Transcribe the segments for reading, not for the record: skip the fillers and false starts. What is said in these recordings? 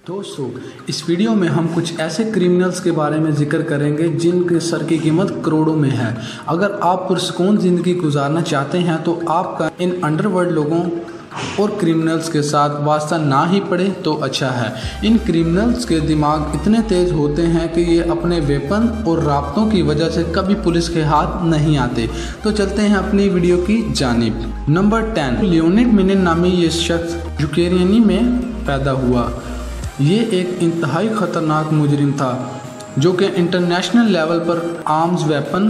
दोस्तों, इस वीडियो में हम कुछ ऐसे क्रिमिनल्स के बारे में जिक्र करेंगे जिनके सर की कीमत करोड़ों में है। अगर आप पुरसकून ज़िंदगी गुजारना चाहते हैं तो आपका इन अंडरवर्ल्ड लोगों और क्रिमिनल्स के साथ वास्ता ना ही पड़े तो अच्छा है। इन क्रिमिनल्स के दिमाग इतने तेज़ होते हैं कि ये अपने वेपन और राब्तों की वजह से कभी पुलिस के हाथ नहीं आते। तो चलते हैं अपनी वीडियो की जानिब। नंबर 10, लियोनिड मिनेन नामी ये शख्स यूक्रेनी में पैदा हुआ। ये एक इंतहाई ख़तरनाक मुजरिम था जो कि इंटरनेशनल लेवल पर आर्म्स वेपन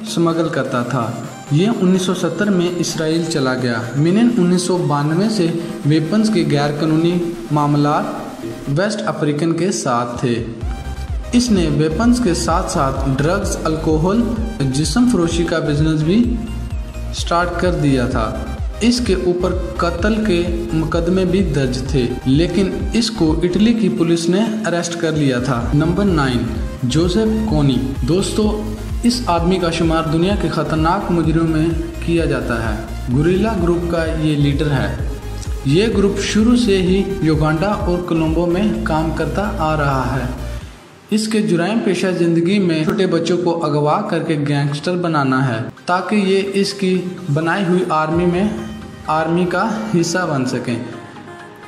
स्मगल करता था। ये 1970 में इसराइल चला गया। मिनेन 1992 से वेपन्स के गैर कानूनी मामलात वेस्ट अफ्रीकन के साथ थे। इसने वेपन्स के साथ साथ ड्रग्स, अल्कोहल, जिस्म फरोशी का बिजनेस भी स्टार्ट कर दिया था। इसके ऊपर कत्ल के मुकदमे भी दर्ज थे, लेकिन इसको इटली की पुलिस ने अरेस्ट कर लिया था। नंबर 9, जोसेफ कोनी। दोस्तों, इस आदमी का शुमार दुनिया के खतरनाक मुजरिमों में किया जाता है। गुरिल्ला ग्रुप का ये लीडर है। ये ग्रुप शुरू से ही युगांडा और कोलंबो में काम करता आ रहा है। इसके जुराइम पेशा ज़िंदगी में छोटे बच्चों को अगवा करके गैंगस्टर बनाना है ताकि ये इसकी बनाई हुई आर्मी का हिस्सा बन सकें।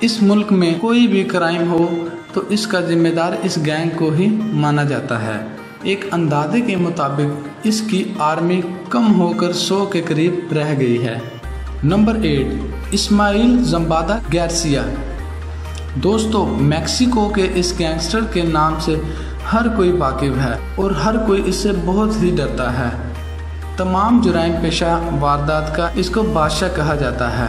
इस मुल्क में कोई भी क्राइम हो तो इसका जिम्मेदार इस गैंग को ही माना जाता है। एक अंदाजे के मुताबिक इसकी आर्मी कम होकर 100 के करीब रह गई है। Number 8, Ismael Zambada Garcia. दोस्तों, मैक्सिको के इस गैंगस्टर के नाम से हर कोई वाकिफ है और हर कोई इससे बहुत ही डरता है। तमाम जुराइम पेशा वारदात का इसको बादशाह कहा जाता है।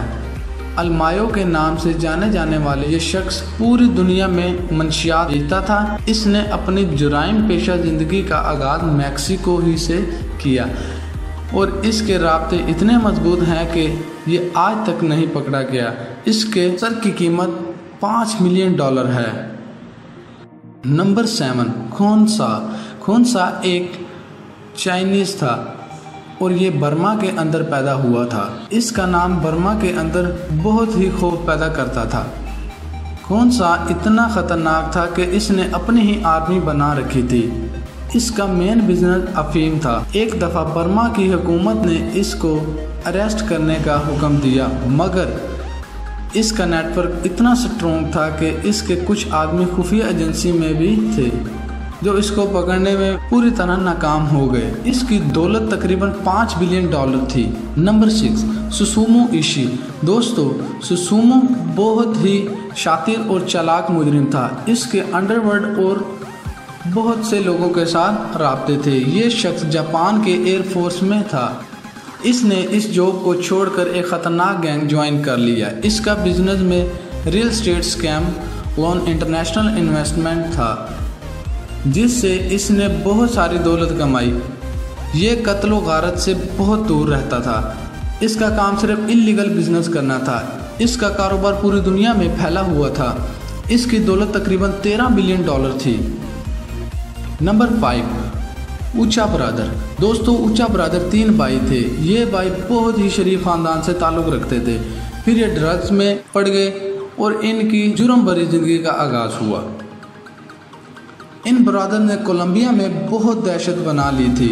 अलमायो के नाम से जाने जाने वाले ये शख्स पूरी दुनिया में मंशियात बेचता था। इसने अपनी जुराइम पेशा ज़िंदगी का आगाज़ मैक्सिको ही से किया और इसके राब्ते इतने मजबूत हैं कि ये आज तक नहीं पकड़ा गया। इसके सर की कीमत $5 मिलियन है। नंबर 7, खोनसा एक चाइनीज़ था और ये बर्मा के अंदर पैदा हुआ था। इसका नाम बर्मा के अंदर बहुत ही खौफ पैदा करता था। खोनसा इतना ख़तरनाक था कि इसने अपनी ही आर्मी बना रखी थी। इसका मेन बिजनेस अफीम था। एक दफ़ा बर्मा की हुकूमत ने इसको अरेस्ट करने का हुक्म दिया, मगर इसका नेटवर्क इतना स्ट्रॉन्ग था कि इसके कुछ आदमी खुफिया एजेंसी में भी थे जो इसको पकड़ने में पूरी तरह नाकाम हो गए। इसकी दौलत तकरीबन $5 बिलियन थी। Number 6, Susumu Ishii. दोस्तों, सुसुमो बहुत ही शातिर और चालाक मुजरिम था। इसके अंडरवर्ल्ड और बहुत से लोगों के साथ राब्ते थे। ये शख्स जापान के एयरफोर्स में था। इसने इस जॉब को छोड़कर एक ख़तरनाक गैंग ज्वाइन कर लिया। इसका बिजनेस में real estate, scam, loan, international investment था, जिससे इसने बहुत सारी दौलत कमाई। ये कत्ल व गारत से बहुत दूर रहता था। इसका काम सिर्फ इल्लीगल बिजनेस करना था। इसका कारोबार पूरी दुनिया में फैला हुआ था। इसकी दौलत तकरीबन $13 बिलियन थी। नंबर 5, ऊचा ब्रदर। दोस्तों, ऊचा ब्रदर 3 भाई थे। ये भाई बहुत ही शरीफ ख़ानदान से ताल्लुक़ रखते थे। फिर ये ड्रग्स में पड़ गए और इनकी जुर्म भरी ज़िंदगी का आगाज़ हुआ। इन ब्रदर ने कोलंबिया में बहुत दहशत बना ली थी,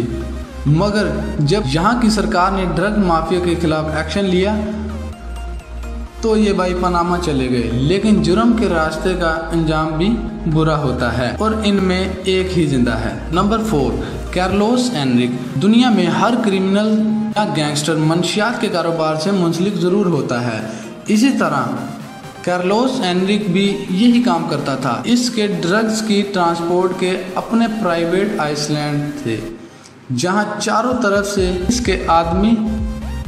मगर जब यहाँ की सरकार ने ड्रग माफिया के खिलाफ एक्शन लिया तो ये भाई पनामा चले गए। लेकिन जुर्म के रास्ते का अंजाम भी बुरा होता है और इनमें एक ही जिंदा है। Number 4, Carlos Enrique. दुनिया में हर क्रिमिनल या गैंगस्टर मंशियात के कारोबार से मुंसलिक ज़रूर होता है। इसी तरह कार्लोस एनरिक भी यही काम करता था। इसके ड्रग्स की ट्रांसपोर्ट के अपने प्राइवेट आइसलैंड थे, जहां चारों तरफ से इसके आदमी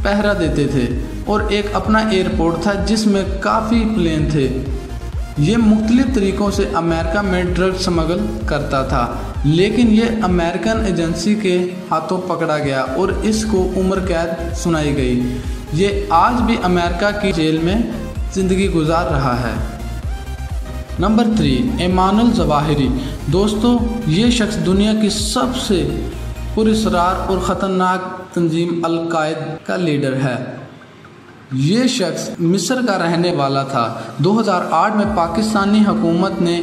पहरा देते थे और एक अपना एयरपोर्ट था जिसमें काफ़ी प्लेन थे। ये मुख्तलिफ तरीक़ों से अमेरिका में ड्रग स्मगल करता था, लेकिन ये अमेरिकन एजेंसी के हाथों पकड़ा गया और इसको उम्र कैद सुनाई गई। ये आज भी अमेरिका की जेल में ज़िंदगी गुजार रहा है। Number 3, एमानुल Zawahiri. दोस्तों, ये शख्स दुनिया की सबसे पुरअसरार और ख़तरनाक तंजीम अल-कायदा का लीडर है। ये शख्स मिस्र का रहने वाला था। 2008 में पाकिस्तानी हुकूमत ने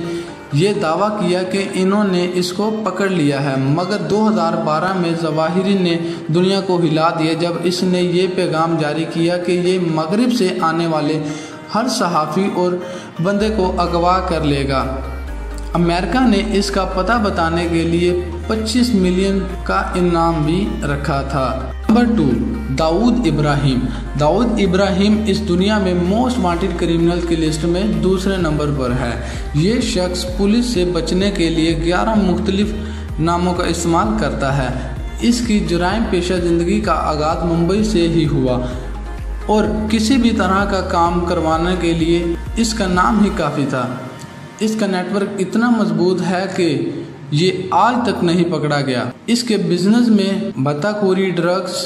ये दावा किया कि इन्होंने इसको पकड़ लिया है, मगर 2012 में ज़वाहिरी ने दुनिया को हिला दिया जब इसने ये पैगाम जारी किया कि ये मगरिब से आने वाले हर सहाफ़ी और बंदे को अगवा कर लेगा। अमेरिका ने इसका पता बताने के लिए 25 मिलियन का इनाम भी रखा था। नंबर 2, दाऊद इब्राहिम। दाऊद इब्राहिम इस दुनिया में मोस्ट वांटेड क्रिमिनल की लिस्ट में दूसरे नंबर पर है। ये शख्स पुलिस से बचने के लिए 11 मुख्तलिफ नामों का इस्तेमाल करता है। इसकी जुराइम पेशा ज़िंदगी का आगाज़ मुंबई से ही हुआ और किसी भी तरह का काम करवाने के लिए इसका नाम ही काफ़ी था। इसका नेटवर्क इतना मजबूत है कि ये आज तक नहीं पकड़ा गया। इसके बिजनेस में बत्ताखोरी, ड्रग्स,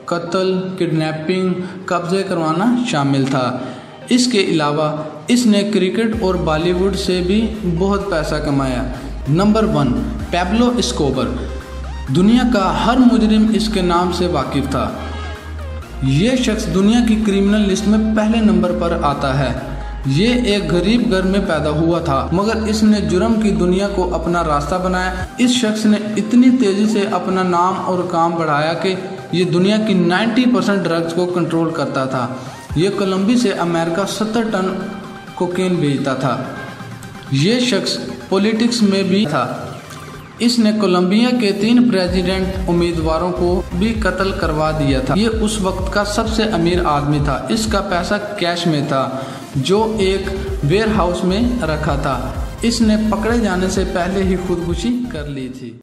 कत्ल, किडनैपिंग, कब्जे करवाना शामिल था। इसके अलावा इसने क्रिकेट और बॉलीवुड से भी बहुत पैसा कमाया। Number 1, Pablo Escobar. दुनिया का हर मुजरिम इसके नाम से वाकिफ था। ये शख्स दुनिया की क्रिमिनल लिस्ट में पहले नंबर पर आता है। ये एक गरीब घर में पैदा हुआ था, मगर इसने जुर्म की दुनिया को अपना रास्ता बनाया। इस शख्स ने इतनी तेजी से अपना नाम और काम बढ़ाया कि ये दुनिया की 90% ड्रग्स को कंट्रोल करता था। ये कोलंबी से अमेरिका 70 टन कोकेन भेजता था। ये शख्स पॉलिटिक्स में भी था। इसने कोलंबिया के 3 प्रेसिडेंट उम्मीदवारों को भी कत्ल करवा दिया था। ये उस वक्त का सबसे अमीर आदमी था। इसका पैसा कैश में था जो एक वेयर हाउस में रखा था। इसने पकड़े जाने से पहले ही खुदकुशी कर ली थी।